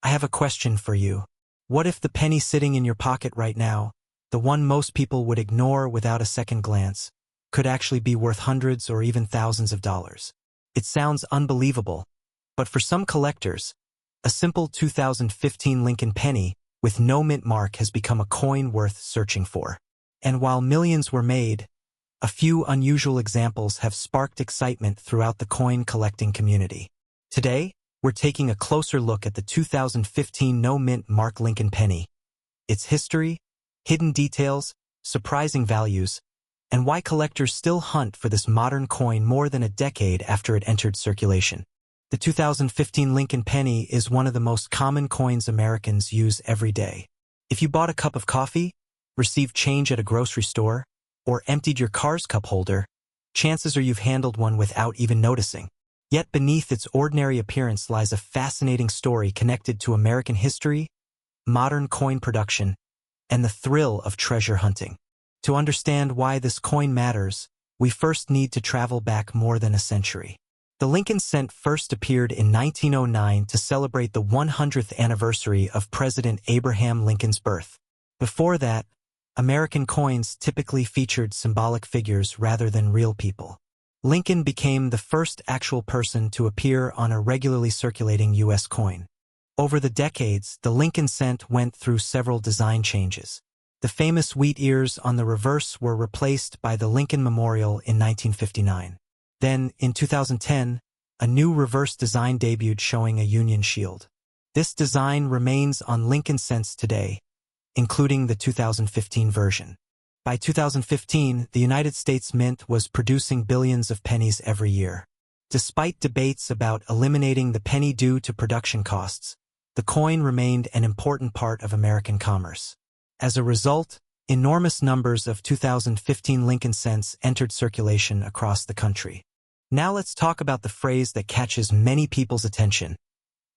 I have a question for you. What if the penny sitting in your pocket right now, the one most people would ignore without a second glance, could actually be worth hundreds or even thousands of dollars? It sounds unbelievable, but for some collectors, a simple 2015 Lincoln penny with no mint mark has become a coin worth searching for. And while millions were made, a few unusual examples have sparked excitement throughout the coin collecting community. Today, we're taking a closer look at the 2015 no-mint mark Lincoln penny, its history, hidden details, surprising values, and why collectors still hunt for this modern coin more than a decade after it entered circulation. The 2015 Lincoln penny is one of the most common coins Americans use every day. If you bought a cup of coffee, received change at a grocery store, or emptied your car's cup holder, chances are you've handled one without even noticing. Yet beneath its ordinary appearance lies a fascinating story connected to American history, modern coin production, and the thrill of treasure hunting. To understand why this coin matters, we first need to travel back more than a century. The Lincoln cent first appeared in 1909 to celebrate the 100th anniversary of President Abraham Lincoln's birth. Before that, American coins typically featured symbolic figures rather than real people. Lincoln became the first actual person to appear on a regularly circulating U.S. coin. Over the decades, the Lincoln cent went through several design changes. The famous wheat ears on the reverse were replaced by the Lincoln Memorial in 1959. Then, in 2010, a new reverse design debuted showing a Union shield. This design remains on Lincoln cents today, including the 2015 version. By 2015, the United States Mint was producing billions of pennies every year. Despite debates about eliminating the penny due to production costs, the coin remained an important part of American commerce. As a result, enormous numbers of 2015 Lincoln cents entered circulation across the country. Now let's talk about the phrase that catches many people's attention: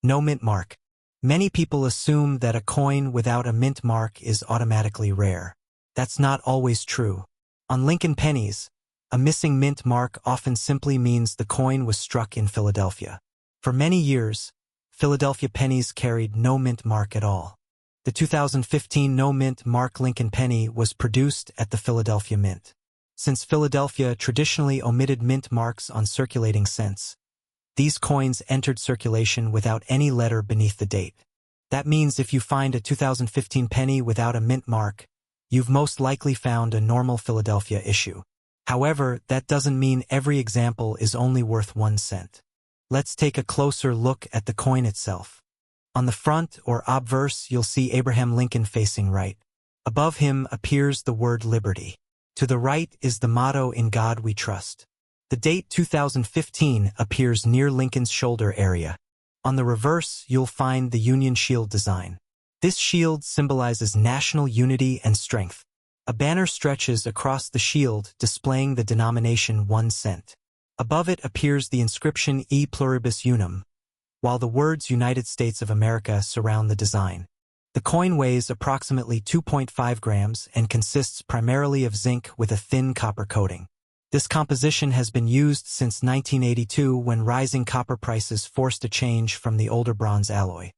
no mint mark. Many people assume that a coin without a mint mark is automatically rare. That's not always true. On Lincoln pennies, a missing mint mark often simply means the coin was struck in Philadelphia. For many years, Philadelphia pennies carried no mint mark at all. The 2015 no mint mark Lincoln penny was produced at the Philadelphia Mint. Since Philadelphia traditionally omitted mint marks on circulating cents, these coins entered circulation without any letter beneath the date. That means if you find a 2015 penny without a mint mark, you've most likely found a normal Philadelphia issue. However, that doesn't mean every example is only worth 1 cent. Let's take a closer look at the coin itself. On the front or obverse, you'll see Abraham Lincoln facing right. Above him appears the word liberty. To the right is the motto "In God We Trust." The date 2015 appears near Lincoln's shoulder area. On the reverse, you'll find the Union shield design. This shield symbolizes national unity and strength. A banner stretches across the shield displaying the denomination 1 cent. Above it appears the inscription E Pluribus Unum, while the words United States of America surround the design. The coin weighs approximately 2.5 grams and consists primarily of zinc with a thin copper coating. This composition has been used since 1982 when rising copper prices forced a change from the older bronze alloy.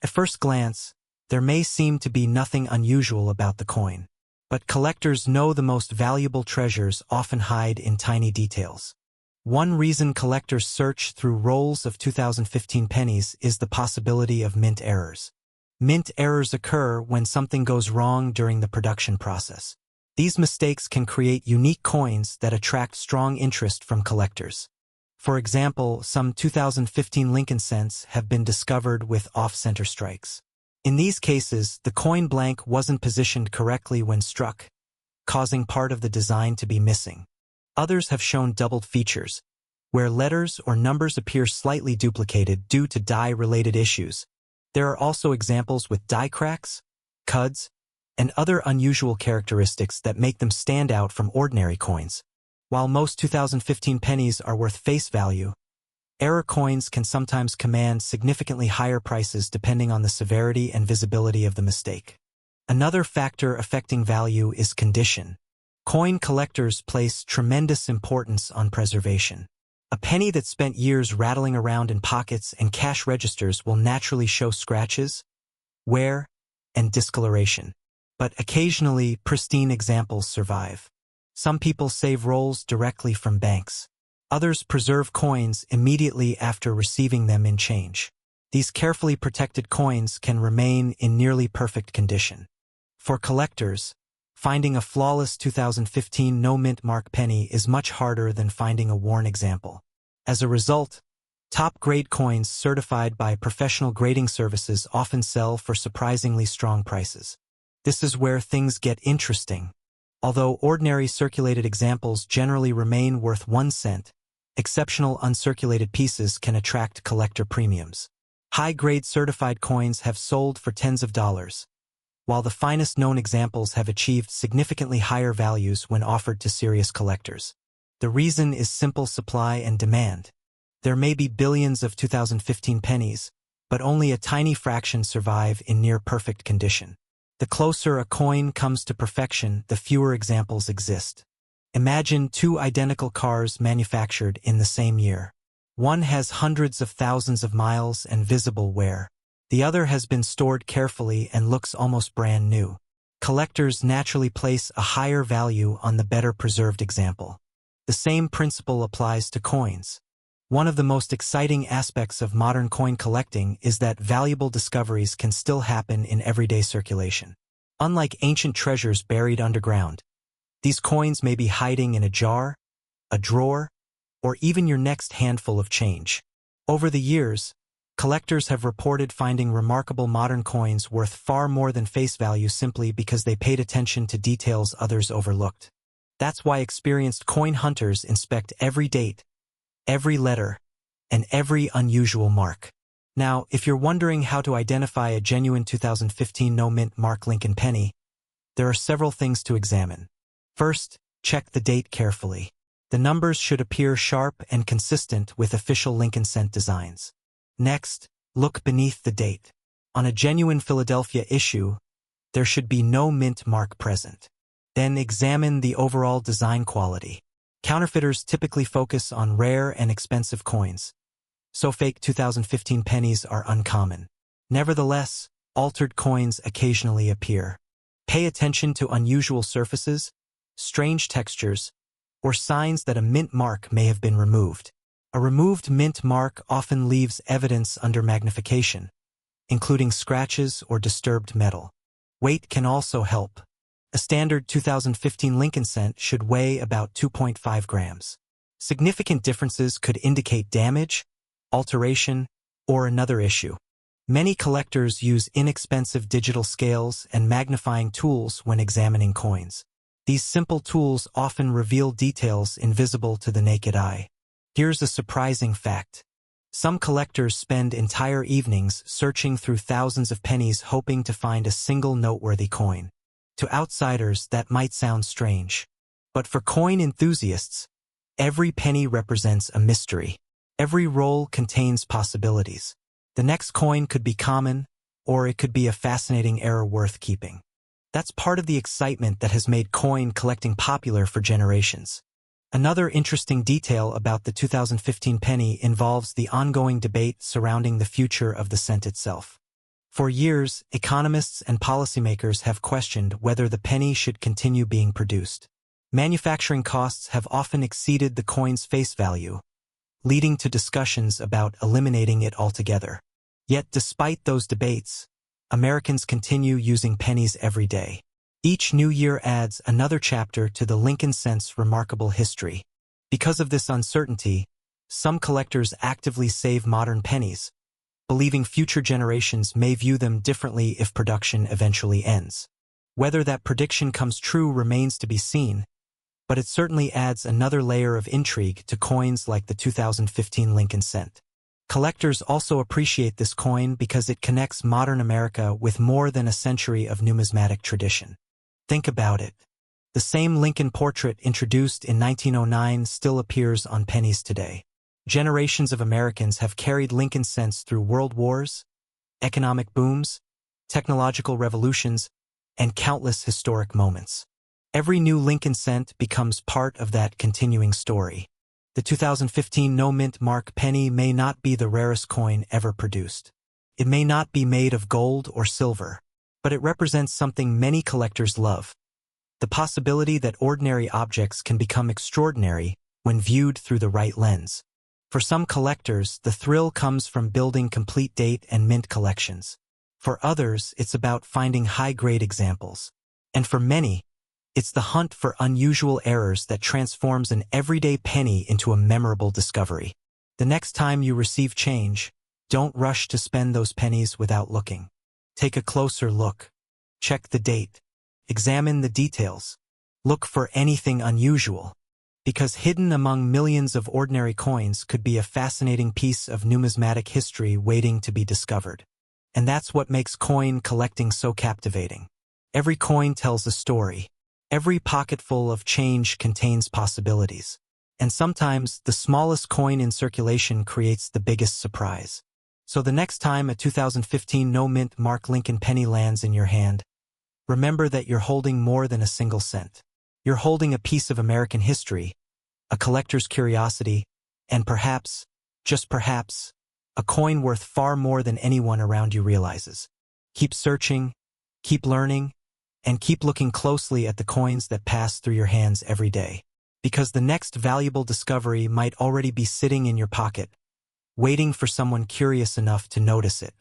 At first glance, there may seem to be nothing unusual about the coin, but collectors know the most valuable treasures often hide in tiny details. One reason collectors search through rolls of 2015 pennies is the possibility of mint errors. Mint errors occur when something goes wrong during the production process. These mistakes can create unique coins that attract strong interest from collectors. For example, some 2015 Lincoln cents have been discovered with off-center strikes. In these cases, the coin blank wasn't positioned correctly when struck, causing part of the design to be missing. Others have shown doubled features, where letters or numbers appear slightly duplicated due to die-related issues. There are also examples with die cracks, cuds, and other unusual characteristics that make them stand out from ordinary coins. While most 2015 pennies are worth face value, error coins can sometimes command significantly higher prices depending on the severity and visibility of the mistake. Another factor affecting value is condition. Coin collectors place tremendous importance on preservation. A penny that spent years rattling around in pockets and cash registers will naturally show scratches, wear, and discoloration. But occasionally, pristine examples survive. Some people save rolls directly from banks. Others preserve coins immediately after receiving them in change. These carefully protected coins can remain in nearly perfect condition. For collectors, finding a flawless 2015 no-mint mark penny is much harder than finding a worn example. As a result, top-grade coins certified by professional grading services often sell for surprisingly strong prices. This is where things get interesting. Although ordinary circulated examples generally remain worth 1 cent, exceptional uncirculated pieces can attract collector premiums. High-grade certified coins have sold for tens of dollars, while the finest known examples have achieved significantly higher values when offered to serious collectors. The reason is simple: supply and demand. There may be billions of 2015 pennies, but only a tiny fraction survive in near-perfect condition. The closer a coin comes to perfection, the fewer examples exist. Imagine 2 identical cars manufactured in the same year. One has hundreds of thousands of miles and visible wear. The other has been stored carefully and looks almost brand new. Collectors naturally place a higher value on the better preserved example. The same principle applies to coins. One of the most exciting aspects of modern coin collecting is that valuable discoveries can still happen in everyday circulation. Unlike ancient treasures buried underground, these coins may be hiding in a jar, a drawer, or even your next handful of change. Over the years, collectors have reported finding remarkable modern coins worth far more than face value simply because they paid attention to details others overlooked. That's why experienced coin hunters inspect every date, every letter, and every unusual mark. Now, if you're wondering how to identify a genuine 2015 no-mint mark Lincoln penny, there are several things to examine. First, check the date carefully. The numbers should appear sharp and consistent with official Lincoln cent designs. Next, look beneath the date. On a genuine Philadelphia issue, there should be no mint mark present. Then examine the overall design quality. Counterfeiters typically focus on rare and expensive coins, so fake 2015 pennies are uncommon. Nevertheless, altered coins occasionally appear. Pay attention to unusual surfaces, strange textures, or signs that a mint mark may have been removed. A removed mint mark often leaves evidence under magnification, including scratches or disturbed metal. Weight can also help. A standard 2015 Lincoln cent should weigh about 2.5 grams. Significant differences could indicate damage, alteration, or another issue. Many collectors use inexpensive digital scales and magnifying tools when examining coins. These simple tools often reveal details invisible to the naked eye. Here's a surprising fact. Some collectors spend entire evenings searching through thousands of pennies hoping to find a single noteworthy coin. To outsiders, that might sound strange. But for coin enthusiasts, every penny represents a mystery. Every roll contains possibilities. The next coin could be common, or it could be a fascinating error worth keeping. That's part of the excitement that has made coin collecting popular for generations. Another interesting detail about the 2015 penny involves the ongoing debate surrounding the future of the cent itself. For years, economists and policymakers have questioned whether the penny should continue being produced. Manufacturing costs have often exceeded the coin's face value, leading to discussions about eliminating it altogether. Yet despite those debates, Americans continue using pennies every day. Each new year adds another chapter to the Lincoln cent's remarkable history. Because of this uncertainty, some collectors actively save modern pennies, believing future generations may view them differently if production eventually ends. Whether that prediction comes true remains to be seen, but it certainly adds another layer of intrigue to coins like the 2015 Lincoln cent. Collectors also appreciate this coin because it connects modern America with more than a century of numismatic tradition. Think about it. The same Lincoln portrait introduced in 1909 still appears on pennies today. Generations of Americans have carried Lincoln cents through world wars, economic booms, technological revolutions, and countless historic moments. Every new Lincoln cent becomes part of that continuing story. The 2015 no-mint mark penny may not be the rarest coin ever produced. It may not be made of gold or silver, but it represents something many collectors love: the possibility that ordinary objects can become extraordinary when viewed through the right lens. For some collectors, the thrill comes from building complete date and mint collections. For others, it's about finding high-grade examples. And for many, it's the hunt for unusual errors that transforms an everyday penny into a memorable discovery. The next time you receive change, don't rush to spend those pennies without looking. Take a closer look. Check the date. Examine the details. Look for anything unusual, because hidden among millions of ordinary coins could be a fascinating piece of numismatic history waiting to be discovered. And that's what makes coin collecting so captivating. Every coin tells a story. Every pocketful of change contains possibilities. And sometimes the smallest coin in circulation creates the biggest surprise. So the next time a 2015 no-mint mark Lincoln penny lands in your hand, remember that you're holding more than a single cent. You're holding a piece of American history, a collector's curiosity, and perhaps, just perhaps, a coin worth far more than anyone around you realizes. Keep searching, keep learning, and keep looking closely at the coins that pass through your hands every day. Because the next valuable discovery might already be sitting in your pocket, waiting for someone curious enough to notice it.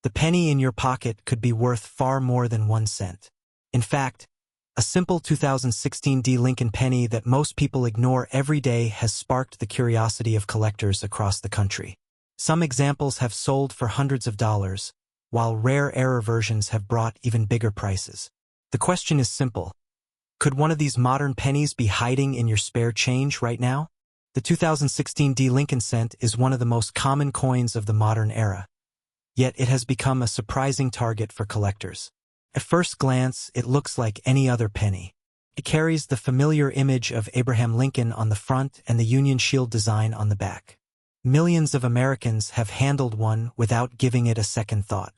The penny in your pocket could be worth far more than 1 cent. In fact, a simple 2016 Lincoln penny that most people ignore every day has sparked the curiosity of collectors across the country. Some examples have sold for hundreds of dollars, while rare error versions have brought even bigger prices. The question is simple. Could one of these modern pennies be hiding in your spare change right now? The 2016 Lincoln cent is one of the most common coins of the modern era. Yet it has become a surprising target for collectors. At first glance, it looks like any other penny. It carries the familiar image of Abraham Lincoln on the front and the Union Shield design on the back. Millions of Americans have handled one without giving it a second thought.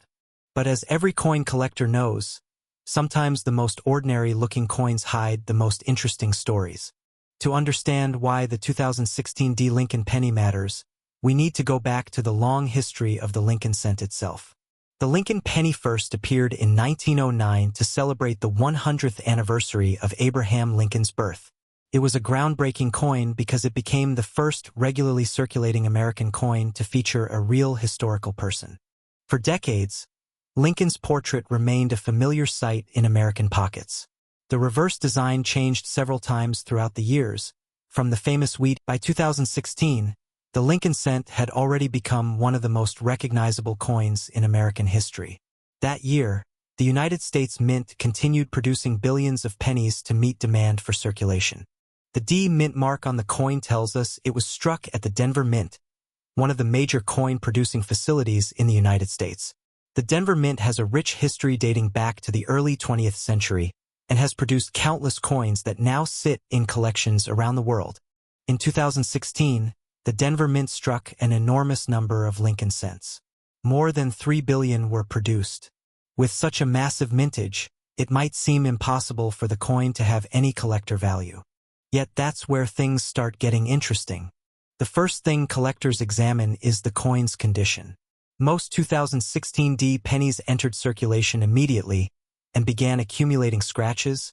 But as every coin collector knows, sometimes the most ordinary-looking coins hide the most interesting stories. To understand why the 2016 Lincoln penny matters, we need to go back to the long history of the Lincoln cent itself. The Lincoln penny first appeared in 1909 to celebrate the 100th anniversary of Abraham Lincoln's birth. It was a groundbreaking coin because it became the first regularly circulating American coin to feature a real historical person. For decades, Lincoln's portrait remained a familiar sight in American pockets. The reverse design changed several times throughout the years, from the famous wheat. By 2016, the Lincoln cent had already become one of the most recognizable coins in American history. That year, the United States Mint continued producing billions of pennies to meet demand for circulation. The D Mint mark on the coin tells us it was struck at the Denver Mint, one of the major coin-producing facilities in the United States. The Denver Mint has a rich history dating back to the early 20th century and has produced countless coins that now sit in collections around the world. In 2016, the Denver Mint struck an enormous number of Lincoln cents. More than 3 billion were produced. With such a massive mintage, it might seem impossible for the coin to have any collector value. Yet that's where things start getting interesting. The first thing collectors examine is the coin's condition. Most 2016 pennies entered circulation immediately and began accumulating scratches,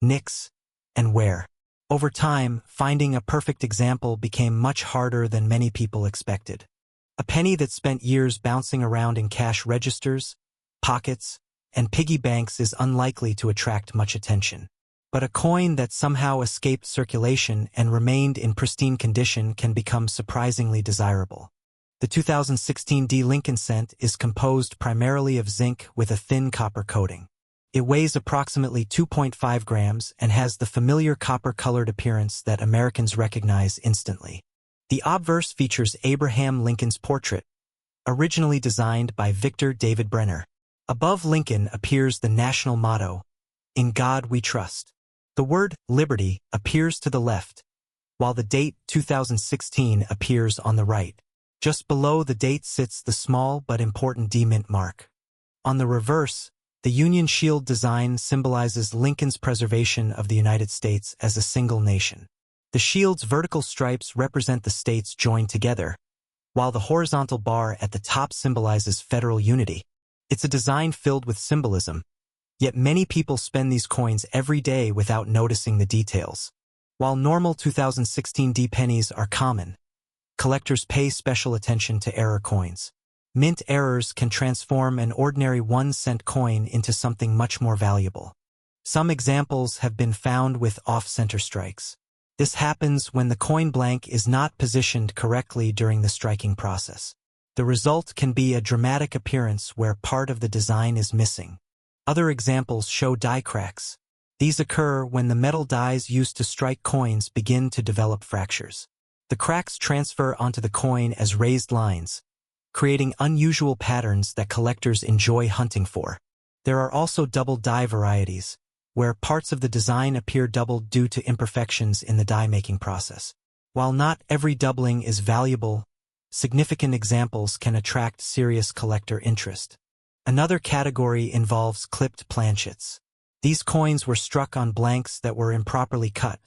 nicks, and wear. Over time, finding a perfect example became much harder than many people expected. A penny that spent years bouncing around in cash registers, pockets, and piggy banks is unlikely to attract much attention. But a coin that somehow escaped circulation and remained in pristine condition can become surprisingly desirable. The 2016 Lincoln cent is composed primarily of zinc with a thin copper coating. It weighs approximately 2.5 grams and has the familiar copper-colored appearance that Americans recognize instantly. The obverse features Abraham Lincoln's portrait, originally designed by Victor David Brenner. Above Lincoln appears the national motto, "In God We Trust." The word "Liberty" appears to the left, while the date 2016 appears on the right. Just below the date sits the small but important D Mint mark. On the reverse, the Union Shield design symbolizes Lincoln's preservation of the United States as a single nation. The shield's vertical stripes represent the states joined together, while the horizontal bar at the top symbolizes federal unity. It's a design filled with symbolism, yet many people spend these coins every day without noticing the details. While normal 2016 D pennies are common, collectors pay special attention to error coins. Mint errors can transform an ordinary 1-cent coin into something much more valuable. Some examples have been found with off-center strikes. This happens when the coin blank is not positioned correctly during the striking process. The result can be a dramatic appearance where part of the design is missing. Other examples show die cracks. These occur when the metal dies used to strike coins begin to develop fractures. The cracks transfer onto the coin as raised lines, creating unusual patterns that collectors enjoy hunting for. There are also double die varieties, where parts of the design appear doubled due to imperfections in the die-making process. While not every doubling is valuable, significant examples can attract serious collector interest. Another category involves clipped planchets. These coins were struck on blanks that were improperly cut,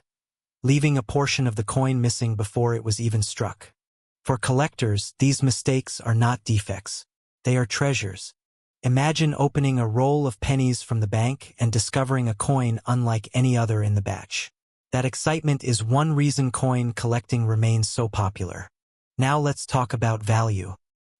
leaving a portion of the coin missing before it was even struck. For collectors, these mistakes are not defects. They are treasures. Imagine opening a roll of pennies from the bank and discovering a coin unlike any other in the batch. That excitement is one reason coin collecting remains so popular. Now let's talk about value.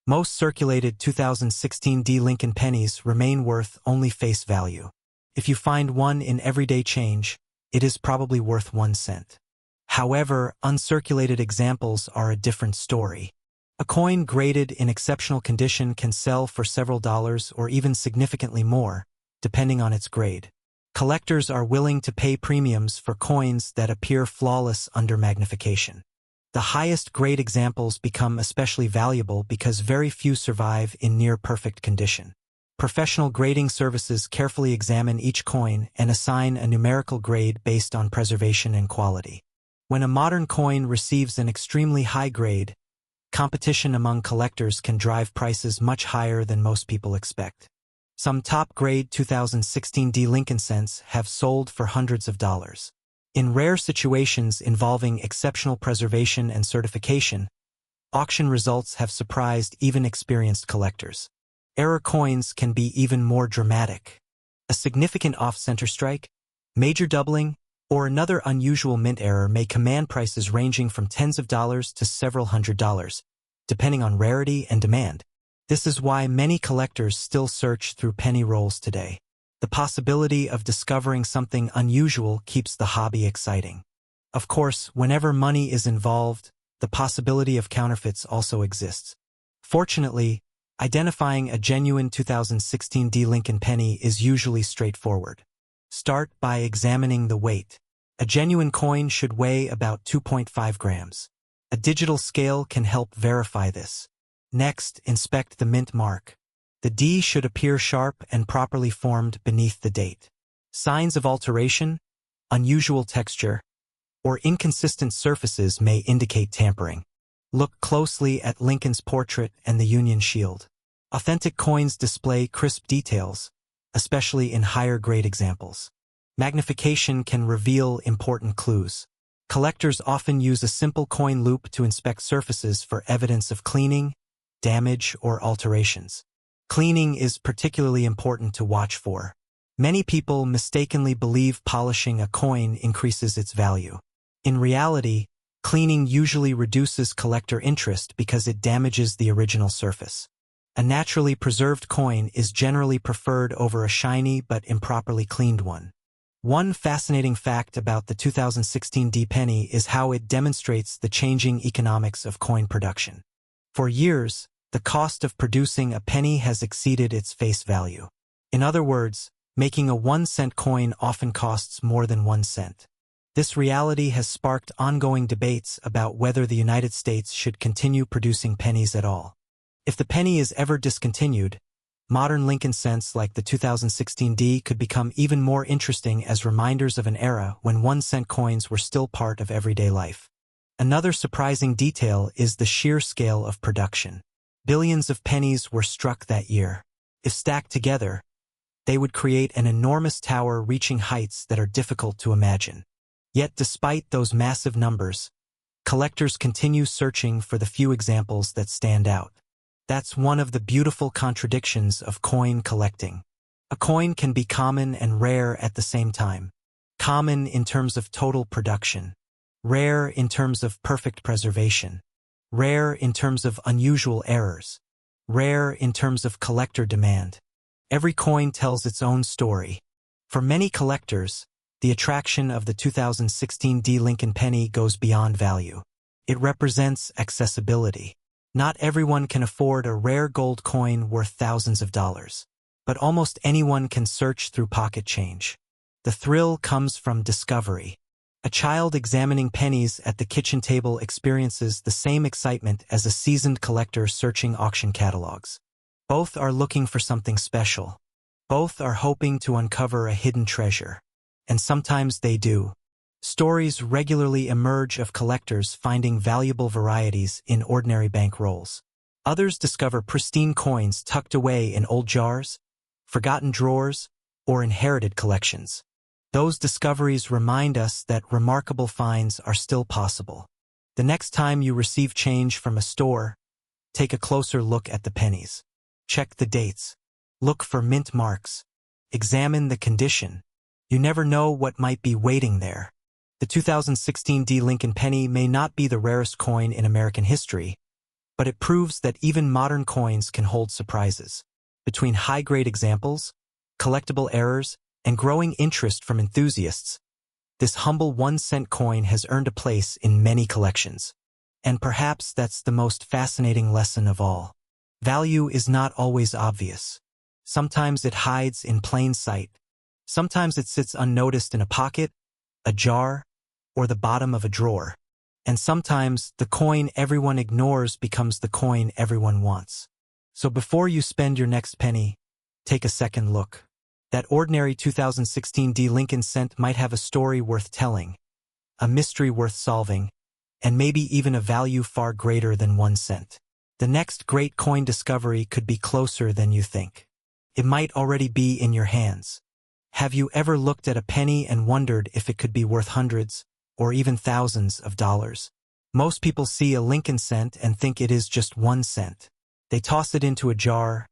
Most circulated 2016 D Lincoln pennies remain worth only face value. If you find one in everyday change, it is probably worth 1 cent. However, uncirculated examples are a different story. A coin graded in exceptional condition can sell for several dollars or even significantly more, depending on its grade. Collectors are willing to pay premiums for coins that appear flawless under magnification. The highest grade examples become especially valuable because very few survive in near-perfect condition. Professional grading services carefully examine each coin and assign a numerical grade based on preservation and quality. When a modern coin receives an extremely high grade, competition among collectors can drive prices much higher than most people expect. Some top-grade 2016 D Lincoln cents have sold for hundreds of dollars. In rare situations involving exceptional preservation and certification, auction results have surprised even experienced collectors. Error coins can be even more dramatic. A significant off-center strike, major doubling, or another unusual mint error may command prices ranging from tens of dollars to several $100s, depending on rarity and demand. This is why many collectors still search through penny rolls today. The possibility of discovering something unusual keeps the hobby exciting. Of course, whenever money is involved, the possibility of counterfeits also exists. Fortunately, identifying a genuine 2016 D Lincoln penny is usually straightforward. Start by examining the weight. A genuine coin should weigh about 2.5 grams. A digital scale can help verify this. Next, inspect the mint mark. The D should appear sharp and properly formed beneath the date. Signs of alteration, unusual texture, or inconsistent surfaces may indicate tampering. Look closely at Lincoln's portrait and the Union Shield. Authentic coins display crisp details, especially in higher-grade examples. Magnification can reveal important clues. Collectors often use a simple coin loop to inspect surfaces for evidence of cleaning, damage, or alterations. Cleaning is particularly important to watch for. Many people mistakenly believe polishing a coin increases its value. In reality, cleaning usually reduces collector interest because it damages the original surface. A naturally preserved coin is generally preferred over a shiny but improperly cleaned one. One fascinating fact about the 2016 D penny is how it demonstrates the changing economics of coin production. For years, the cost of producing a penny has exceeded its face value. In other words, making a 1-cent coin often costs more than 1 cent. This reality has sparked ongoing debates about whether the United States should continue producing pennies at all. If the penny is ever discontinued, modern Lincoln cents like the 2016 D could become even more interesting as reminders of an era when 1-cent coins were still part of everyday life. Another surprising detail is the sheer scale of production. Billions of pennies were struck that year. If stacked together, they would create an enormous tower reaching heights that are difficult to imagine. Yet despite those massive numbers, collectors continue searching for the few examples that stand out. That's one of the beautiful contradictions of coin collecting. A coin can be common and rare at the same time. Common in terms of total production. Rare in terms of perfect preservation. Rare in terms of unusual errors. Rare in terms of collector demand. Every coin tells its own story. For many collectors, the attraction of the 2016 D. Lincoln penny goes beyond value. It represents accessibility. Not everyone can afford a rare gold coin worth thousands of dollars. But almost anyone can search through pocket change. The thrill comes from discovery. A child examining pennies at the kitchen table experiences the same excitement as a seasoned collector searching auction catalogs. Both are looking for something special. Both are hoping to uncover a hidden treasure. And sometimes they do. Stories regularly emerge of collectors finding valuable varieties in ordinary bank rolls. Others discover pristine coins tucked away in old jars, forgotten drawers, or inherited collections. Those discoveries remind us that remarkable finds are still possible. The next time you receive change from a store, take a closer look at the pennies. Check the dates. Look for mint marks. Examine the condition. You never know what might be waiting there. The 2016 D. Lincoln penny may not be the rarest coin in American history, but it proves that even modern coins can hold surprises. Between high-grade examples, collectible errors, and growing interest from enthusiasts, this humble 1-cent coin has earned a place in many collections. And perhaps that's the most fascinating lesson of all. Value is not always obvious. Sometimes it hides in plain sight. Sometimes it sits unnoticed in a pocket, a jar, or the bottom of a drawer. And sometimes the coin everyone ignores becomes the coin everyone wants. So before you spend your next penny, take a second look. That ordinary 2016 D. Lincoln cent might have a story worth telling, a mystery worth solving, and maybe even a value far greater than 1 cent. The next great coin discovery could be closer than you think. It might already be in your hands. Have you ever looked at a penny and wondered if it could be worth hundreds, or even thousands of dollars? Most people see a Lincoln cent and think it is just 1 cent. They toss it into a jar,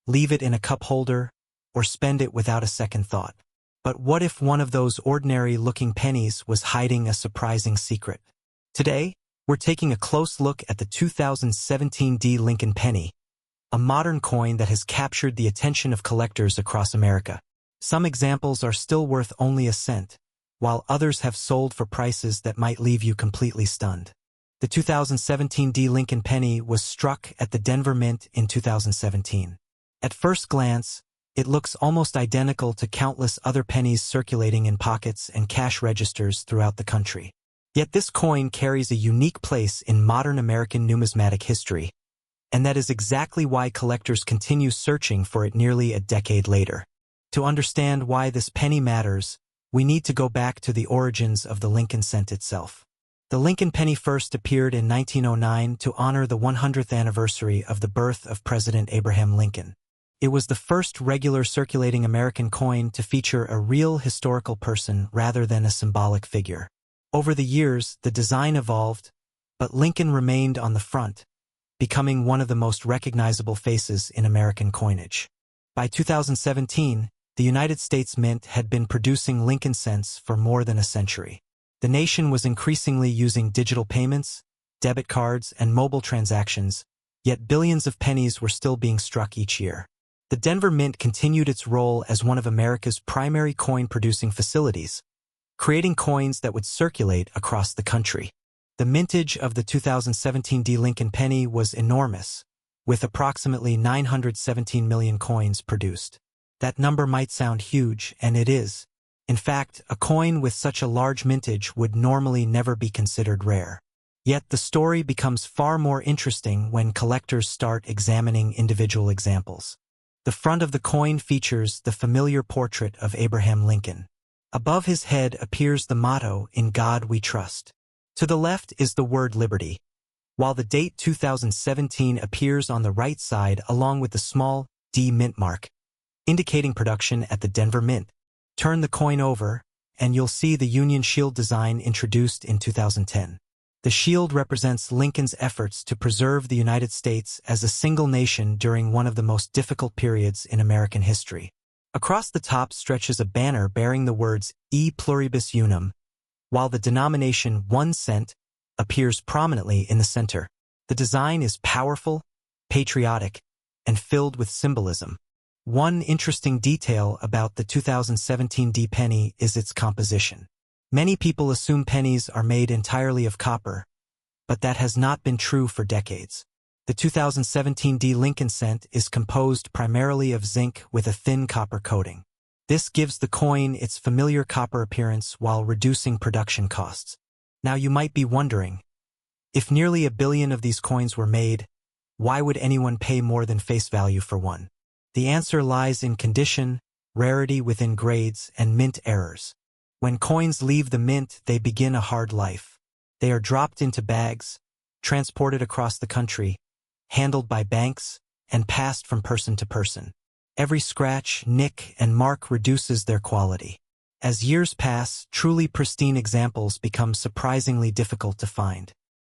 leave it in a cup holder, or spend it without a second thought. But what if one of those ordinary-looking pennies was hiding a surprising secret? Today, we're taking a close look at the 2017 D. Lincoln penny, a modern coin that has captured the attention of collectors across America. Some examples are still worth only a cent, while others have sold for prices that might leave you completely stunned. The 2017 D. Lincoln penny was struck at the Denver Mint in 2017. At first glance, it looks almost identical to countless other pennies circulating in pockets and cash registers throughout the country. Yet this coin carries a unique place in modern American numismatic history, and that is exactly why collectors continue searching for it nearly a decade later. To understand why this penny matters, we need to go back to the origins of the Lincoln cent itself. The Lincoln penny first appeared in 1909 to honor the 100th anniversary of the birth of President Abraham Lincoln. It was the first regular circulating American coin to feature a real historical person rather than a symbolic figure. Over the years, the design evolved, but Lincoln remained on the front, becoming one of the most recognizable faces in American coinage. By 2017, the United States Mint had been producing Lincoln cents for more than a century. The nation was increasingly using digital payments, debit cards, and mobile transactions, yet billions of pennies were still being struck each year. The Denver Mint continued its role as one of America's primary coin-producing facilities, creating coins that would circulate across the country. The mintage of the 2017 D. Lincoln penny was enormous, with approximately 917 million coins produced. That number might sound huge, and it is. In fact, a coin with such a large mintage would normally never be considered rare. Yet the story becomes far more interesting when collectors start examining individual examples. The front of the coin features the familiar portrait of Abraham Lincoln. Above his head appears the motto, "In God We Trust." To the left is the word liberty, while the date 2017 appears on the right side along with the small D mint mark, indicating production at the Denver Mint. Turn the coin over, and you'll see the Union Shield design introduced in 2010. The shield represents Lincoln's efforts to preserve the United States as a single nation during one of the most difficult periods in American history. Across the top stretches a banner bearing the words E pluribus unum, while the denomination 1 cent appears prominently in the center. The design is powerful, patriotic, and filled with symbolism. One interesting detail about the 2017 D penny is its composition. Many people assume pennies are made entirely of copper, but that has not been true for decades. The 2017 D Lincoln cent is composed primarily of zinc with a thin copper coating. This gives the coin its familiar copper appearance while reducing production costs. Now you might be wondering, if nearly 1 billion of these coins were made, why would anyone pay more than face value for one? The answer lies in condition, rarity within grades, and mint errors. When coins leave the mint, they begin a hard life. They are dropped into bags, transported across the country, handled by banks, and passed from person to person. Every scratch, nick, and mark reduces their quality. As years pass, truly pristine examples become surprisingly difficult to find.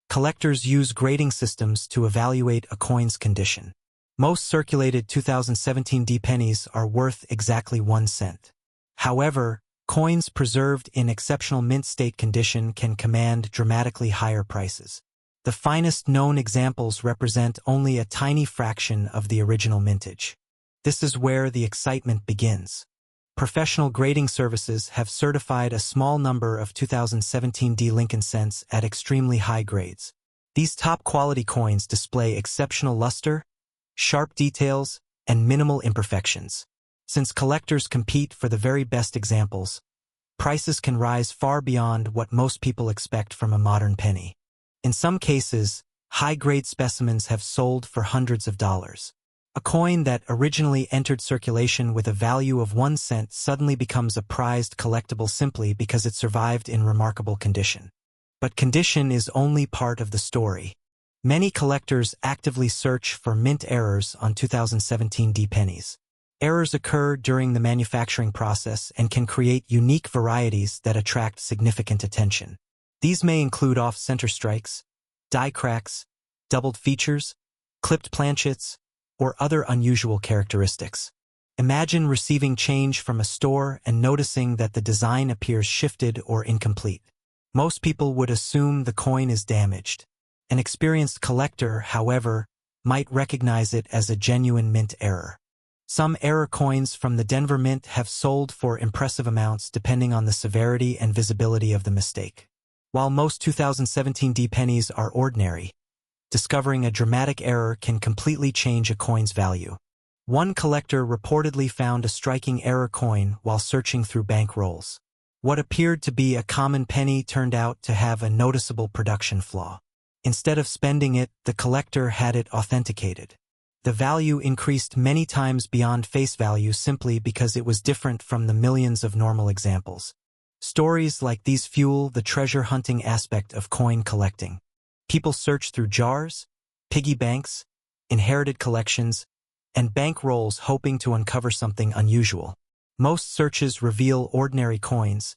Collectors use grading systems to evaluate a coin's condition. Most circulated 2017 D pennies are worth exactly 1 cent. However, coins preserved in exceptional mint state condition can command dramatically higher prices. The finest known examples represent only a tiny fraction of the original mintage. This is where the excitement begins. Professional grading services have certified a small number of 2017 D Lincoln cents at extremely high grades. These top-quality coins display exceptional luster, sharp details, and minimal imperfections. Since collectors compete for the very best examples, prices can rise far beyond what most people expect from a modern penny. In some cases, high-grade specimens have sold for hundreds of dollars. A coin that originally entered circulation with a value of 1 cent suddenly becomes a prized collectible simply because it survived in remarkable condition. But condition is only part of the story. Many collectors actively search for mint errors on 2017 D pennies. Errors occur during the manufacturing process and can create unique varieties that attract significant attention. These may include off-center strikes, die cracks, doubled features, clipped planchets, or other unusual characteristics. Imagine receiving change from a store and noticing that the design appears shifted or incomplete. Most people would assume the coin is damaged. An experienced collector, however, might recognize it as a genuine mint error. Some error coins from the Denver Mint have sold for impressive amounts depending on the severity and visibility of the mistake. While most 2017 D pennies are ordinary, discovering a dramatic error can completely change a coin's value. One collector reportedly found a striking error coin while searching through bank rolls. What appeared to be a common penny turned out to have a noticeable production flaw. Instead of spending it, the collector had it authenticated. The value increased many times beyond face value simply because it was different from the millions of normal examples. Stories like these fuel the treasure hunting aspect of coin collecting. People search through jars, piggy banks, inherited collections, and bank rolls hoping to uncover something unusual. Most searches reveal ordinary coins,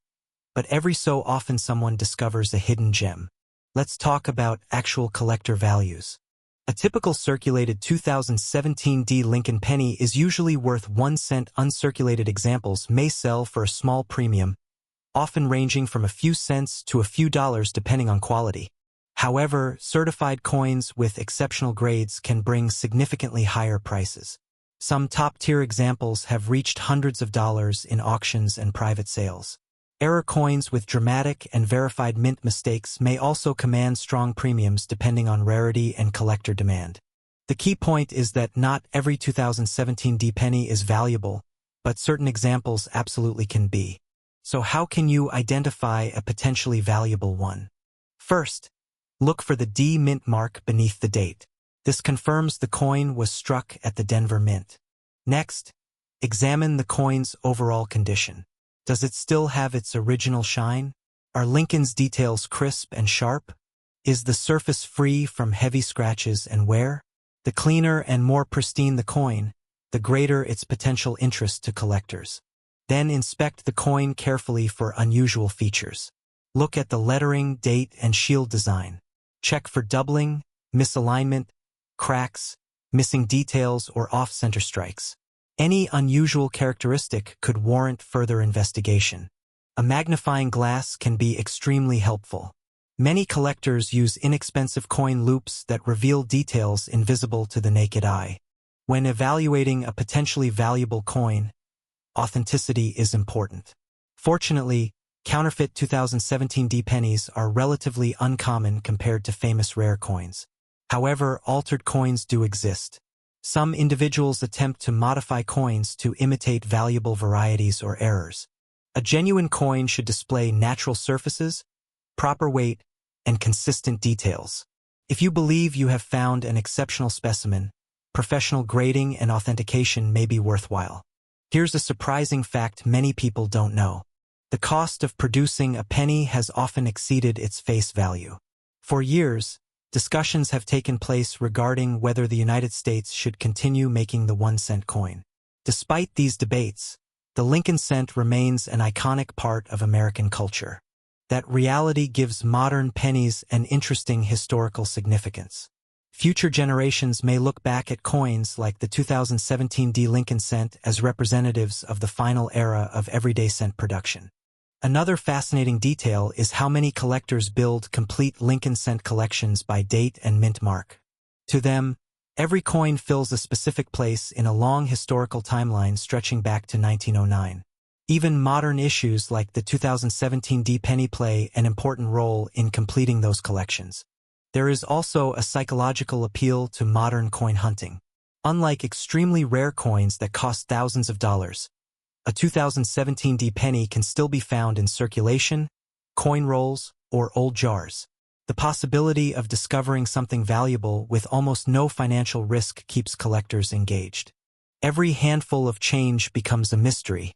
but every so often someone discovers a hidden gem. Let's talk about actual collector values. A typical circulated 2017 D Lincoln penny is usually worth 1 cent. Uncirculated examples may sell for a small premium, often ranging from a few cents to a few dollars depending on quality. However, certified coins with exceptional grades can bring significantly higher prices. Some top-tier examples have reached hundreds of dollars in auctions and private sales. Error coins with dramatic and verified mint mistakes may also command strong premiums depending on rarity and collector demand. The key point is that not every 2017 D penny is valuable, but certain examples absolutely can be. So how can you identify a potentially valuable one? First, look for the D Mint mark beneath the date. This confirms the coin was struck at the Denver Mint. Next, examine the coin's overall condition. Does it still have its original shine? Are Lincoln's details crisp and sharp? Is the surface free from heavy scratches and wear? The cleaner and more pristine the coin, the greater its potential interest to collectors. Then inspect the coin carefully for unusual features. Look at the lettering, date, and shield design. Check for doubling, misalignment, cracks, missing details, or off-center strikes. Any unusual characteristic could warrant further investigation. A magnifying glass can be extremely helpful. Many collectors use inexpensive coin loupes that reveal details invisible to the naked eye. When evaluating a potentially valuable coin, authenticity is important. Fortunately, counterfeit 2017 pennies are relatively uncommon compared to famous rare coins. However, altered coins do exist. Some individuals attempt to modify coins to imitate valuable varieties or errors. A genuine coin should display natural surfaces, proper weight, and consistent details. If you believe you have found an exceptional specimen, professional grading and authentication may be worthwhile. Here's a surprising fact many people don't know. The cost of producing a penny has often exceeded its face value. For years, discussions have taken place regarding whether the United States should continue making the 1-cent coin. Despite these debates, the Lincoln cent remains an iconic part of American culture. That reality gives modern pennies an interesting historical significance. Future generations may look back at coins like the 2017 Lincoln cent as representatives of the final era of everyday cent production. Another fascinating detail is how many collectors build complete Lincoln cent collections by date and mint mark. To them, every coin fills a specific place in a long historical timeline stretching back to 1909. Even modern issues like the 2017 penny play an important role in completing those collections. There is also a psychological appeal to modern coin hunting. Unlike extremely rare coins that cost thousands of dollars, a 2017 penny can still be found in circulation, coin rolls, or old jars. The possibility of discovering something valuable with almost no financial risk keeps collectors engaged. Every handful of change becomes a mystery.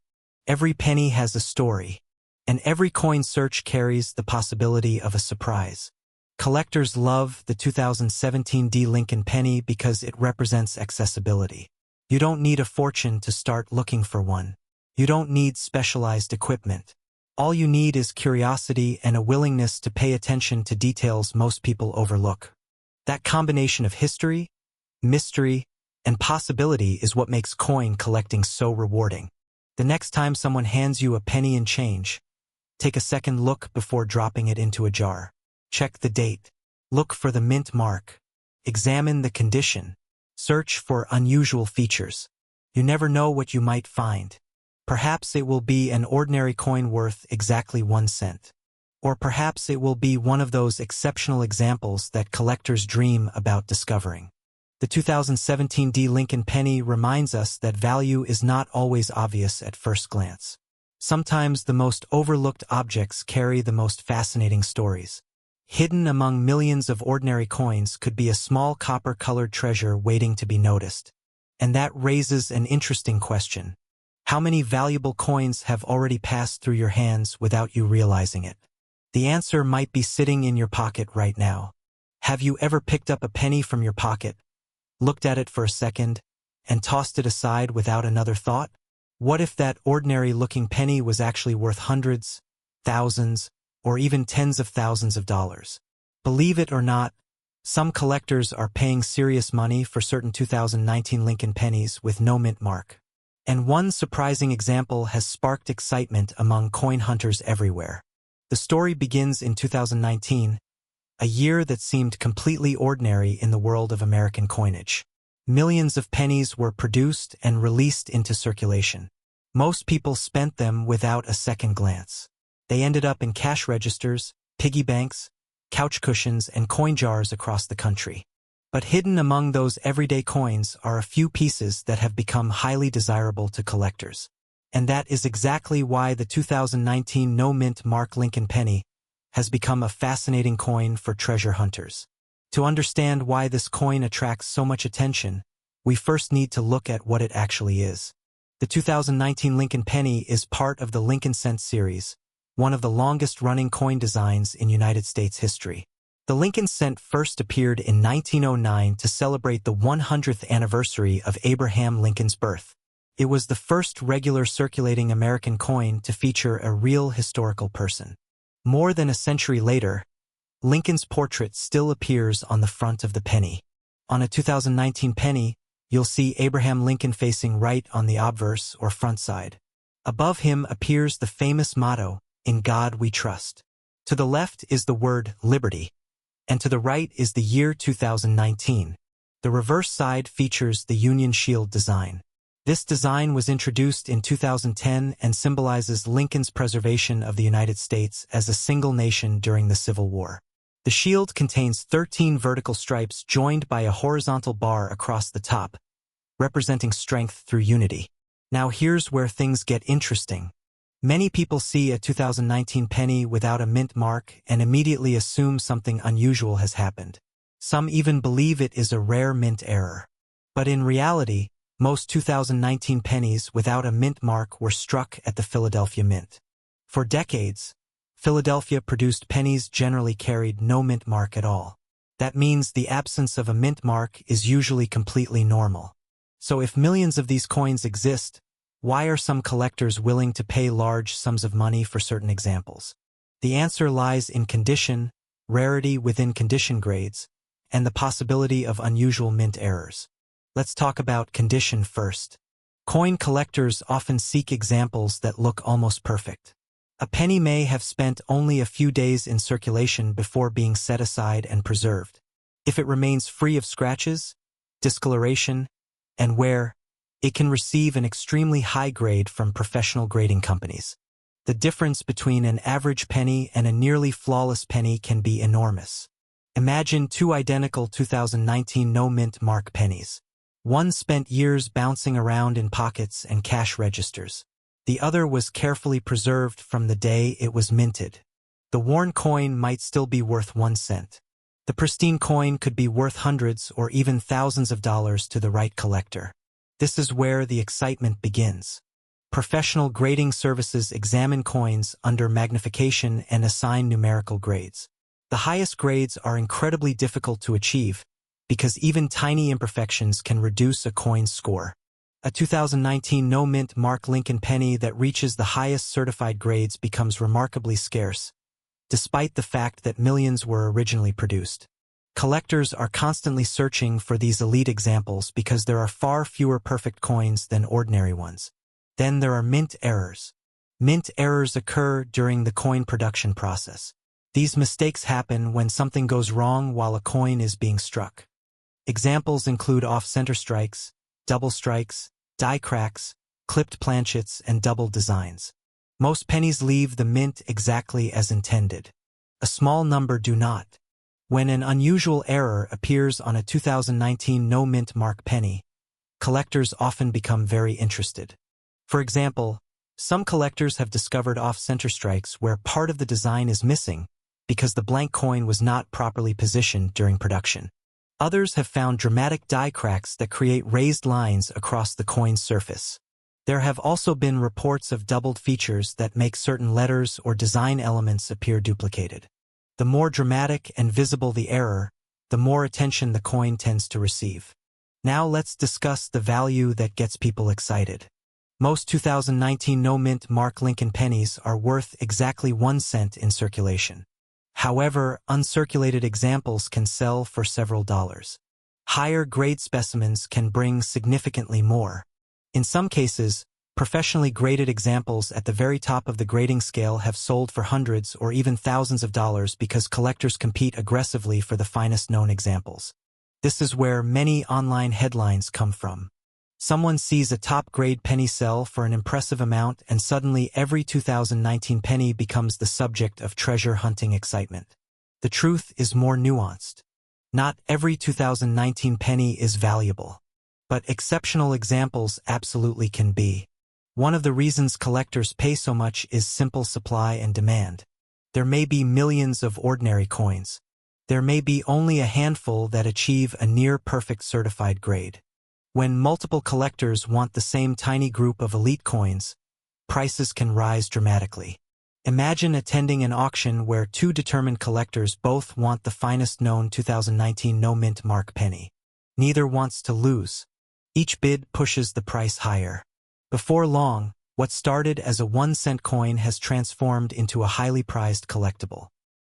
Every penny has a story, and every coin search carries the possibility of a surprise. Collectors love the 2017 Lincoln penny because it represents accessibility. You don't need a fortune to start looking for one. You don't need specialized equipment. All you need is curiosity and a willingness to pay attention to details most people overlook. That combination of history, mystery, and possibility is what makes coin collecting so rewarding. The next time someone hands you a penny and change, take a second look before dropping it into a jar. Check the date. Look for the mint mark. Examine the condition. Search for unusual features. You never know what you might find. Perhaps it will be an ordinary coin worth exactly 1 cent. Or perhaps it will be one of those exceptional examples that collectors dream about discovering. The 2017 Lincoln penny reminds us that value is not always obvious at first glance. Sometimes the most overlooked objects carry the most fascinating stories. Hidden among millions of ordinary coins could be a small copper-colored treasure waiting to be noticed. And that raises an interesting question. How many valuable coins have already passed through your hands without you realizing it? The answer might be sitting in your pocket right now. Have you ever picked up a penny from your pocket, looked at it for a second, and tossed it aside without another thought? What if that ordinary-looking penny was actually worth hundreds, thousands, or even tens of thousands of dollars? Believe it or not, some collectors are paying serious money for certain 2019 Lincoln pennies with no mint mark. And one surprising example has sparked excitement among coin hunters everywhere. The story begins in 2019, a year that seemed completely ordinary in the world of American coinage. Millions of pennies were produced and released into circulation. Most people spent them without a second glance. They ended up in cash registers, piggy banks, couch cushions, and coin jars across the country. But hidden among those everyday coins are a few pieces that have become highly desirable to collectors. And that is exactly why the 2019 no-mint mark Lincoln penny has become a fascinating coin for treasure hunters. To understand why this coin attracts so much attention, we first need to look at what it actually is. The 2019 Lincoln penny is part of the Lincoln cent series, one of the longest-running coin designs in United States history. The Lincoln cent first appeared in 1909 to celebrate the 100th anniversary of Abraham Lincoln's birth. It was the first regular circulating American coin to feature a real historical person. More than a century later, Lincoln's portrait still appears on the front of the penny. On a 2019 penny, you'll see Abraham Lincoln facing right on the obverse or front side. Above him appears the famous motto, "In God We Trust." To the left is the word liberty, and to the right is the year 2019. The reverse side features the Union Shield design. This design was introduced in 2010 and symbolizes Lincoln's preservation of the United States as a single nation during the Civil War. The shield contains 13 vertical stripes joined by a horizontal bar across the top, representing strength through unity. Now here's where things get interesting. Many people see a 2019 penny without a mint mark and immediately assume something unusual has happened. Some even believe it is a rare mint error. But in reality, most 2019 pennies without a mint mark were struck at the Philadelphia Mint. For decades, Philadelphia produced pennies generally carried no mint mark at all. That means the absence of a mint mark is usually completely normal. So if millions of these coins exist, why are some collectors willing to pay large sums of money for certain examples? The answer lies in condition, rarity within condition grades, and the possibility of unusual mint errors. Let's talk about condition first. Coin collectors often seek examples that look almost perfect. A penny may have spent only a few days in circulation before being set aside and preserved. If it remains free of scratches, discoloration, and wear, it can receive an extremely high grade from professional grading companies. The difference between an average penny and a nearly flawless penny can be enormous. Imagine two identical 2019 no-mint mark pennies. One spent years bouncing around in pockets and cash registers. The other was carefully preserved from the day it was minted. The worn coin might still be worth 1 cent. The pristine coin could be worth hundreds or even thousands of dollars to the right collector. This is where the excitement begins. Professional grading services examine coins under magnification and assign numerical grades. The highest grades are incredibly difficult to achieve because even tiny imperfections can reduce a coin's score. A 2019 no-mint mark Lincoln penny that reaches the highest certified grades becomes remarkably scarce, despite the fact that millions were originally produced. Collectors are constantly searching for these elite examples because there are far fewer perfect coins than ordinary ones. Then there are mint errors. Mint errors occur during the coin production process. These mistakes happen when something goes wrong while a coin is being struck. Examples include off-center strikes, double strikes, die cracks, clipped planchets, and double designs. Most pennies leave the mint exactly as intended. A small number do not. When an unusual error appears on a 2019 no-mint mark penny, collectors often become very interested. For example, some collectors have discovered off-center strikes where part of the design is missing because the blank coin was not properly positioned during production. Others have found dramatic die cracks that create raised lines across the coin's surface. There have also been reports of doubled features that make certain letters or design elements appear duplicated. The more dramatic and visible the error, the more attention the coin tends to receive. Now let's discuss the value that gets people excited. Most 2019 no-mint mark Lincoln pennies are worth exactly 1 cent in circulation. However, uncirculated examples can sell for several dollars. Higher grade specimens can bring significantly more. In some cases, professionally graded examples at the very top of the grading scale have sold for hundreds or even thousands of dollars because collectors compete aggressively for the finest known examples. This is where many online headlines come from. Someone sees a top-grade penny sell for an impressive amount and suddenly every 2019 penny becomes the subject of treasure hunting excitement. The truth is more nuanced. Not every 2019 penny is valuable, but exceptional examples absolutely can be. One of the reasons collectors pay so much is simple supply and demand. There may be millions of ordinary coins. There may be only a handful that achieve a near-perfect certified grade. When multiple collectors want the same tiny group of elite coins, prices can rise dramatically. Imagine attending an auction where two determined collectors both want the finest known 2019 no-mint mark penny. Neither wants to lose. Each bid pushes the price higher. Before long, what started as a 1-cent coin has transformed into a highly prized collectible.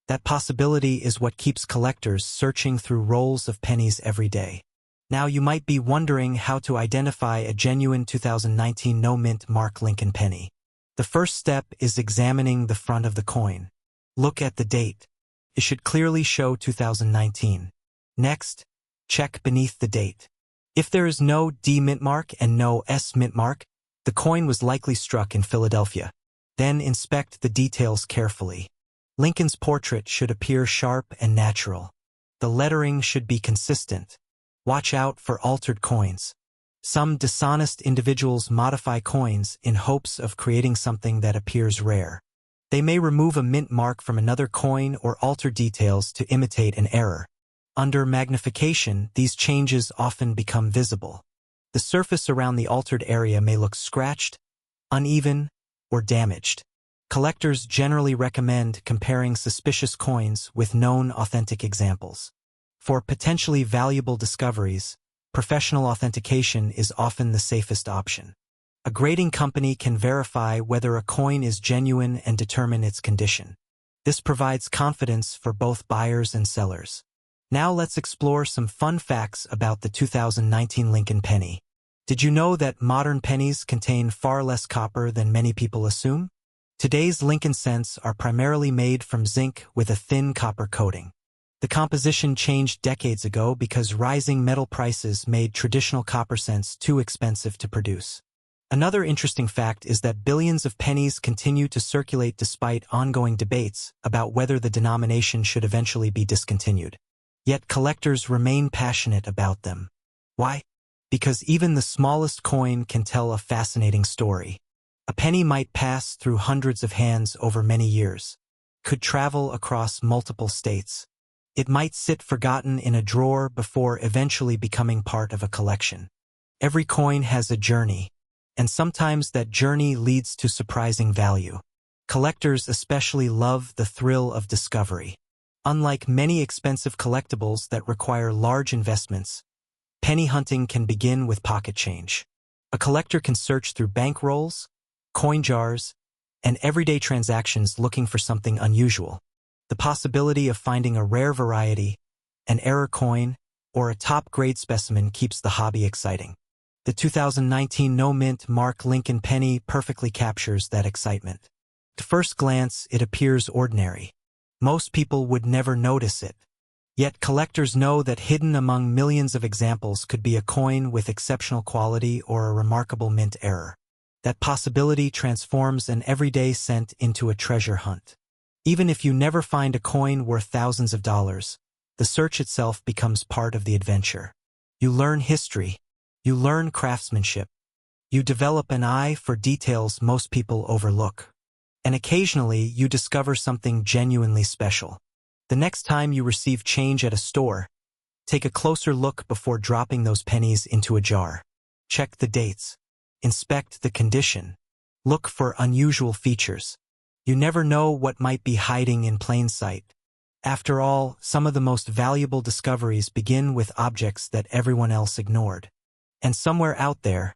That possibility is what keeps collectors searching through rolls of pennies every day. Now you might be wondering how to identify a genuine 2019 no-mint Mark Lincoln penny. The first step is examining the front of the coin. Look at the date. It should clearly show 2019. Next, check beneath the date. If there is no D mint mark and no S mint mark, the coin was likely struck in Philadelphia. Then inspect the details carefully. Lincoln's portrait should appear sharp and natural. The lettering should be consistent. Watch out for altered coins. Some dishonest individuals modify coins in hopes of creating something that appears rare. They may remove a mint mark from another coin or alter details to imitate an error. Under magnification, these changes often become visible. The surface around the altered area may look scratched, uneven, or damaged. Collectors generally recommend comparing suspicious coins with known authentic examples. For potentially valuable discoveries, professional authentication is often the safest option. A grading company can verify whether a coin is genuine and determine its condition. This provides confidence for both buyers and sellers. Now let's explore some fun facts about the 2019 Lincoln penny. Did you know that modern pennies contain far less copper than many people assume? Today's Lincoln cents are primarily made from zinc with a thin copper coating. The composition changed decades ago because rising metal prices made traditional copper cents too expensive to produce. Another interesting fact is that billions of pennies continue to circulate despite ongoing debates about whether the denomination should eventually be discontinued. Yet collectors remain passionate about them. Why? Because even the smallest coin can tell a fascinating story. A penny might pass through hundreds of hands over many years, could travel across multiple states. It might sit forgotten in a drawer before eventually becoming part of a collection. Every coin has a journey, and sometimes that journey leads to surprising value. Collectors especially love the thrill of discovery. Unlike many expensive collectibles that require large investments, penny hunting can begin with pocket change. A collector can search through bank rolls, coin jars, and everyday transactions looking for something unusual. The possibility of finding a rare variety, an error coin, or a top-grade specimen keeps the hobby exciting. The 2019 no-mint Mark Lincoln penny perfectly captures that excitement. At first glance, it appears ordinary. Most people would never notice it. Yet collectors know that hidden among millions of examples could be a coin with exceptional quality or a remarkable mint error. That possibility transforms an everyday cent into a treasure hunt. Even if you never find a coin worth thousands of dollars, the search itself becomes part of the adventure. You learn history. You learn craftsmanship. You develop an eye for details most people overlook. And occasionally, you discover something genuinely special. The next time you receive change at a store, take a closer look before dropping those pennies into a jar. Check the dates. Inspect the condition. Look for unusual features. You never know what might be hiding in plain sight. After all, some of the most valuable discoveries begin with objects that everyone else ignored. And somewhere out there,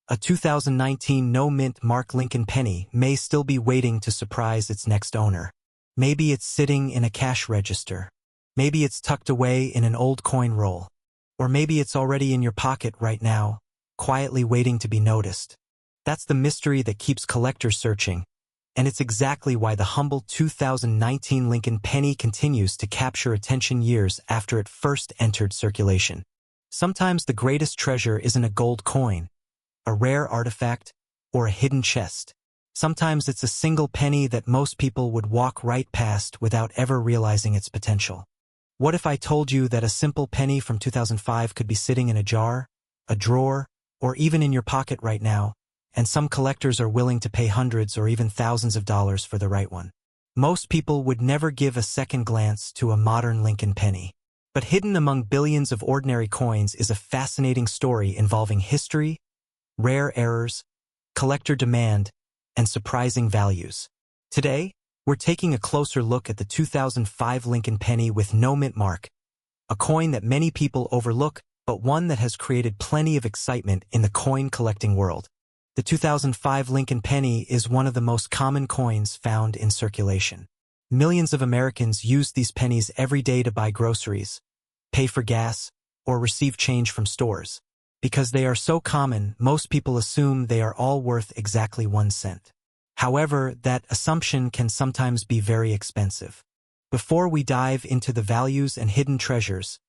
a 2019 no-mint Mark Lincoln penny may still be waiting to surprise its next owner. Maybe it's sitting in a cash register. Maybe it's tucked away in an old coin roll. Or maybe it's already in your pocket right now, quietly waiting to be noticed. That's the mystery that keeps collectors searching. And it's exactly why the humble 2019 Lincoln penny continues to capture attention years after it first entered circulation. Sometimes the greatest treasure isn't a gold coin, a rare artifact, or a hidden chest. Sometimes it's a single penny that most people would walk right past without ever realizing its potential. What if I told you that a simple penny from 2005 could be sitting in a jar, a drawer, or even in your pocket right now, and some collectors are willing to pay hundreds or even thousands of dollars for the right one? Most people would never give a second glance to a modern Lincoln penny. But hidden among billions of ordinary coins is a fascinating story involving history, rare errors, collector demand, and surprising values. Today, we're taking a closer look at the 2005 Lincoln penny with no mint mark, a coin that many people overlook, but one that has created plenty of excitement in the coin collecting world. The 2005 Lincoln penny is one of the most common coins found in circulation. Millions of Americans use these pennies every day to buy groceries, pay for gas, or receive change from stores. Because they are so common, most people assume they are all worth exactly 1 cent. However, that assumption can sometimes be very expensive. Before we dive into the values and hidden treasures,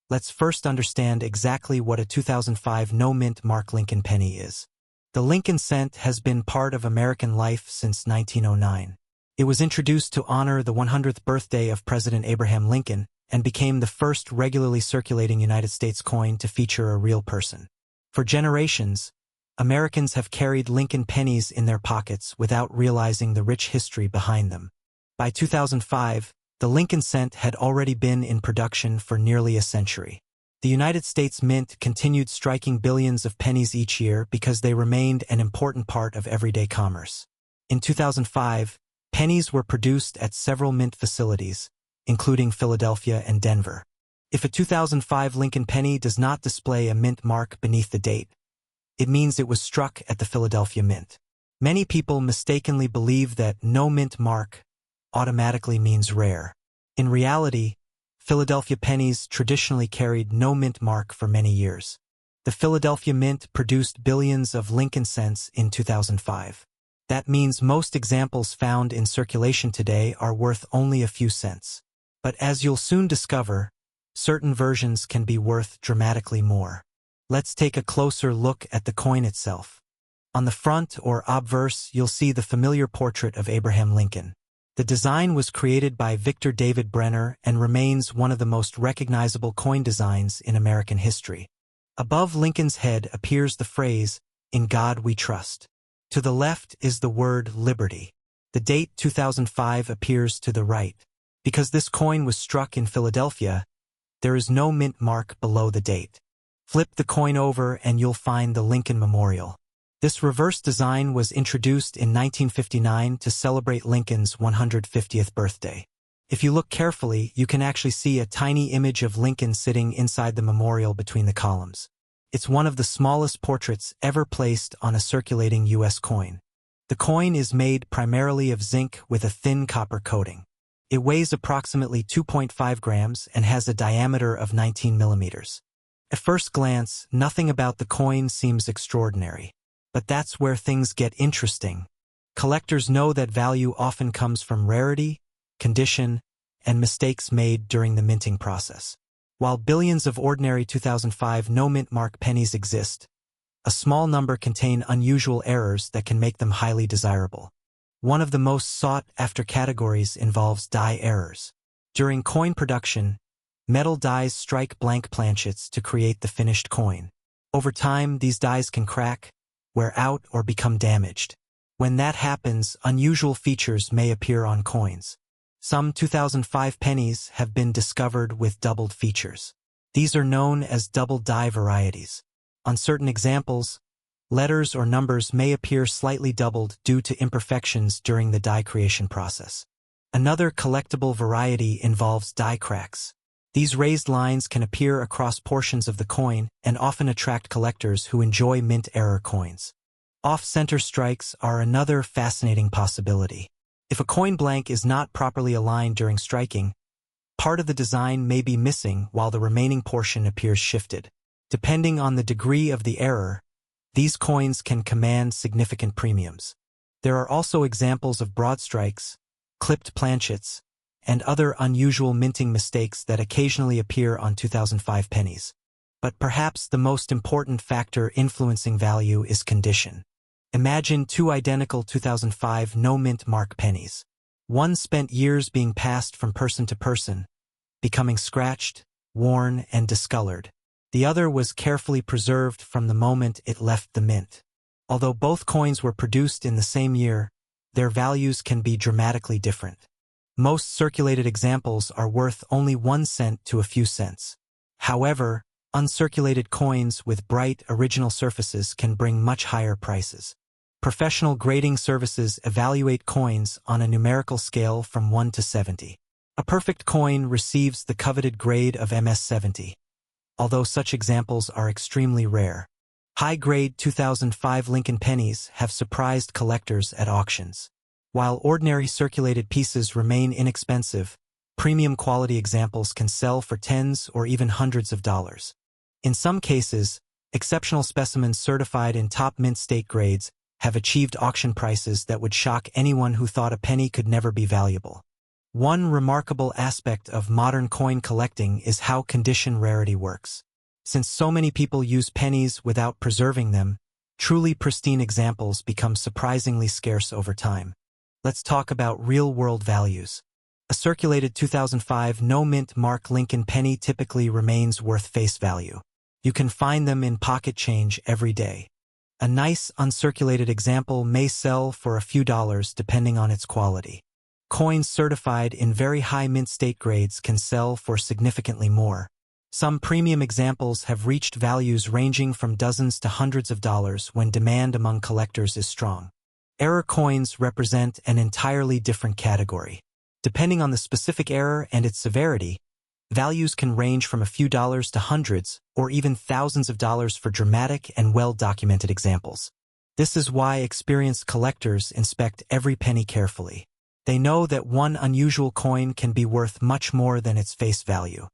let's first understand exactly what a 2005 no-mint mark Lincoln penny is. The Lincoln cent has been part of American life since 1909. It was introduced to honor the 100th birthday of President Abraham Lincoln and became the first regularly circulating United States coin to feature a real person. For generations, Americans have carried Lincoln pennies in their pockets without realizing the rich history behind them. By 2005, the Lincoln cent had already been in production for nearly a century. The United States Mint continued striking billions of pennies each year because they remained an important part of everyday commerce. In 2005, pennies were produced at several mint facilities, including Philadelphia and Denver. If a 2005 Lincoln penny does not display a mint mark beneath the date, it means it was struck at the Philadelphia Mint. Many people mistakenly believe that no mint mark automatically means rare. In reality, Philadelphia pennies traditionally carried no mint mark for many years. The Philadelphia Mint produced billions of Lincoln cents in 2005. That means most examples found in circulation today are worth only a few cents. But as you'll soon discover, certain versions can be worth dramatically more. Let's take a closer look at the coin itself. On the front or obverse, you'll see the familiar portrait of Abraham Lincoln. The design was created by Victor David Brenner and remains one of the most recognizable coin designs in American history. Above Lincoln's head appears the phrase, "In God we trust." To the left is the word liberty. The date 2005 appears to the right. Because this coin was struck in Philadelphia, there is no mint mark below the date. Flip the coin over and you'll find the Lincoln Memorial. This reverse design was introduced in 1959 to celebrate Lincoln's 150th birthday. If you look carefully, you can actually see a tiny image of Lincoln sitting inside the memorial between the columns. It's one of the smallest portraits ever placed on a circulating U.S. coin. The coin is made primarily of zinc with a thin copper coating. It weighs approximately 2.5 grams and has a diameter of 19 millimeters. At first glance, nothing about the coin seems extraordinary. But that's where things get interesting. Collectors know that value often comes from rarity, condition, and mistakes made during the minting process. While billions of ordinary 2005 no-mint mark pennies exist, a small number contain unusual errors that can make them highly desirable. One of the most sought-after categories involves die errors. During coin production, metal dies strike blank planchets to create the finished coin. Over time, these dies can crack, wear out, or become damaged. When that happens, unusual features may appear on coins. Some 2005 pennies have been discovered with doubled features. These are known as double die varieties. On certain examples, letters or numbers may appear slightly doubled due to imperfections during the die creation process. Another collectible variety involves die cracks. These raised lines can appear across portions of the coin and often attract collectors who enjoy mint error coins. Off-center strikes are another fascinating possibility. If a coin blank is not properly aligned during striking, part of the design may be missing while the remaining portion appears shifted. Depending on the degree of the error, these coins can command significant premiums. There are also examples of broad strikes, clipped planchets, and other unusual minting mistakes that occasionally appear on 2005 pennies. But perhaps the most important factor influencing value is condition. Imagine two identical 2005 no-mint mark pennies. One spent years being passed from person to person, becoming scratched, worn, and discolored. The other was carefully preserved from the moment it left the mint. Although both coins were produced in the same year, their values can be dramatically different. Most circulated examples are worth only 1 cent to a few cents. However, uncirculated coins with bright, original surfaces can bring much higher prices. Professional grading services evaluate coins on a numerical scale from 1 to 70. A perfect coin receives the coveted grade of MS 70. Although such examples are extremely rare. High-grade 2005 Lincoln pennies have surprised collectors at auctions. While ordinary circulated pieces remain inexpensive, premium quality examples can sell for tens or even hundreds of dollars. In some cases, exceptional specimens certified in top mint state grades have achieved auction prices that would shock anyone who thought a penny could never be valuable. One remarkable aspect of modern coin collecting is how condition rarity works. Since so many people use pennies without preserving them, truly pristine examples become surprisingly scarce over time. Let's talk about real-world values. A circulated 2005 no-mint mark Lincoln penny typically remains worth face value. You can find them in pocket change every day. A nice uncirculated example may sell for a few dollars depending on its quality. Coins certified in very high mint state grades can sell for significantly more. Some premium examples have reached values ranging from dozens to hundreds of dollars when demand among collectors is strong. Error coins represent an entirely different category. Depending on the specific error and its severity, values can range from a few dollars to hundreds or even thousands of dollars for dramatic and well-documented examples. This is why experienced collectors inspect every penny carefully. They know that one unusual coin can be worth much more than its face value.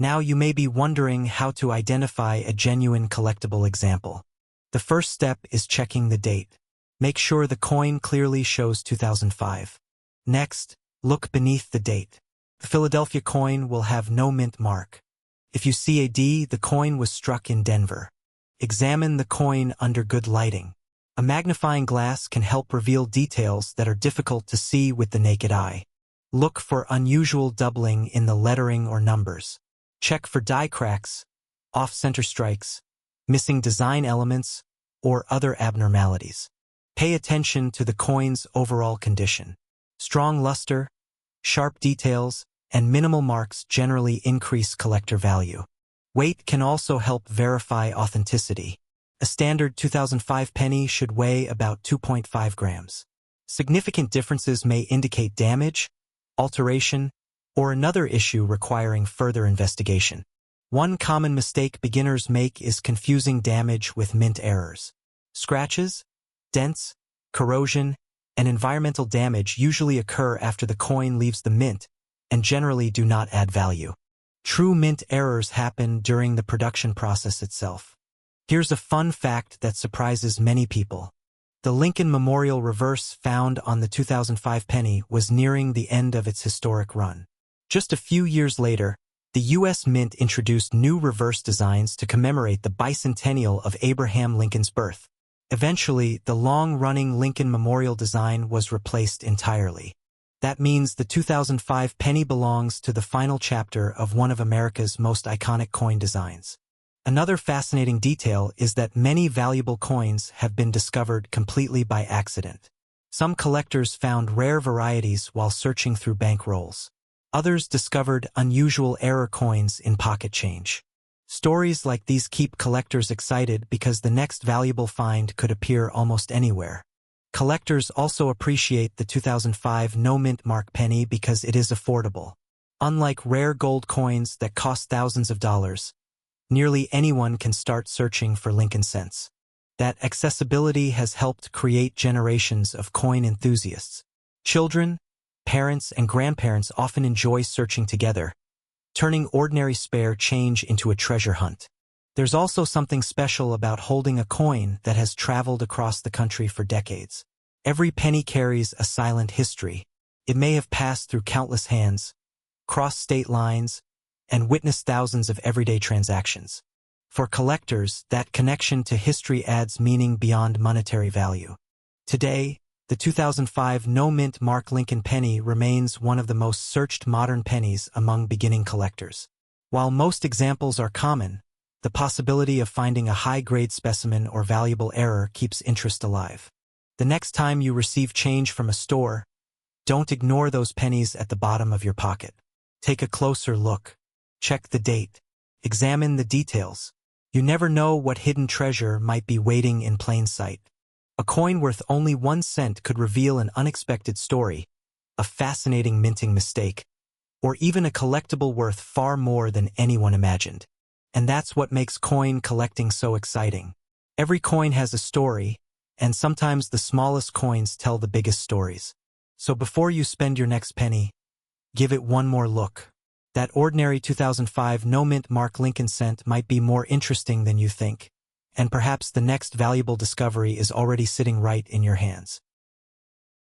Now you may be wondering how to identify a genuine collectible example. The first step is checking the date. Make sure the coin clearly shows 2005. Next, look beneath the date. The Philadelphia coin will have no mint mark. If you see a D, the coin was struck in Denver. Examine the coin under good lighting. A magnifying glass can help reveal details that are difficult to see with the naked eye. Look for unusual doubling in the lettering or numbers. Check for die cracks, off-center strikes, missing design elements, or other abnormalities. Pay attention to the coin's overall condition. Strong luster, sharp details, and minimal marks generally increase collector value. Weight can also help verify authenticity. A standard 2005 penny should weigh about 2.5 grams. Significant differences may indicate damage, alteration, or another issue requiring further investigation. One common mistake beginners make is confusing damage with mint errors. Scratches, dents, corrosion, and environmental damage usually occur after the coin leaves the mint and generally do not add value. True mint errors happen during the production process itself. Here's a fun fact that surprises many people. The Lincoln Memorial reverse found on the 2005 penny was nearing the end of its historic run. Just a few years later, the U.S. Mint introduced new reverse designs to commemorate the bicentennial of Abraham Lincoln's birth. Eventually, the long-running Lincoln Memorial design was replaced entirely. That means the 2005 penny belongs to the final chapter of one of America's most iconic coin designs. Another fascinating detail is that many valuable coins have been discovered completely by accident. Some collectors found rare varieties while searching through bank rolls. Others discovered unusual error coins in pocket change. Stories like these keep collectors excited because the next valuable find could appear almost anywhere. Collectors also appreciate the 2005 no-mint mark penny because it is affordable. Unlike rare gold coins that cost thousands of dollars, nearly anyone can start searching for Lincoln cents. That accessibility has helped create generations of coin enthusiasts. Children, parents, and grandparents often enjoy searching together, turning ordinary spare change into a treasure hunt. There's also something special about holding a coin that has traveled across the country for decades. Every penny carries a silent history. It may have passed through countless hands, crossed state lines, and witnessed thousands of everyday transactions. For collectors, that connection to history adds meaning beyond monetary value. Today, the 2005 no-mint mark Lincoln penny remains one of the most searched modern pennies among beginning collectors. While most examples are common, the possibility of finding a high-grade specimen or valuable error keeps interest alive. The next time you receive change from a store, don't ignore those pennies at the bottom of your pocket. Take a closer look. Check the date. Examine the details. You never know what hidden treasure might be waiting in plain sight. A coin worth only 1 cent could reveal an unexpected story, a fascinating minting mistake, or even a collectible worth far more than anyone imagined. And that's what makes coin collecting so exciting. Every coin has a story, and sometimes the smallest coins tell the biggest stories. So before you spend your next penny, give it one more look. That ordinary 2005 no-mint Mark Lincoln cent might be more interesting than you think, and perhaps the next valuable discovery is already sitting right in your hands.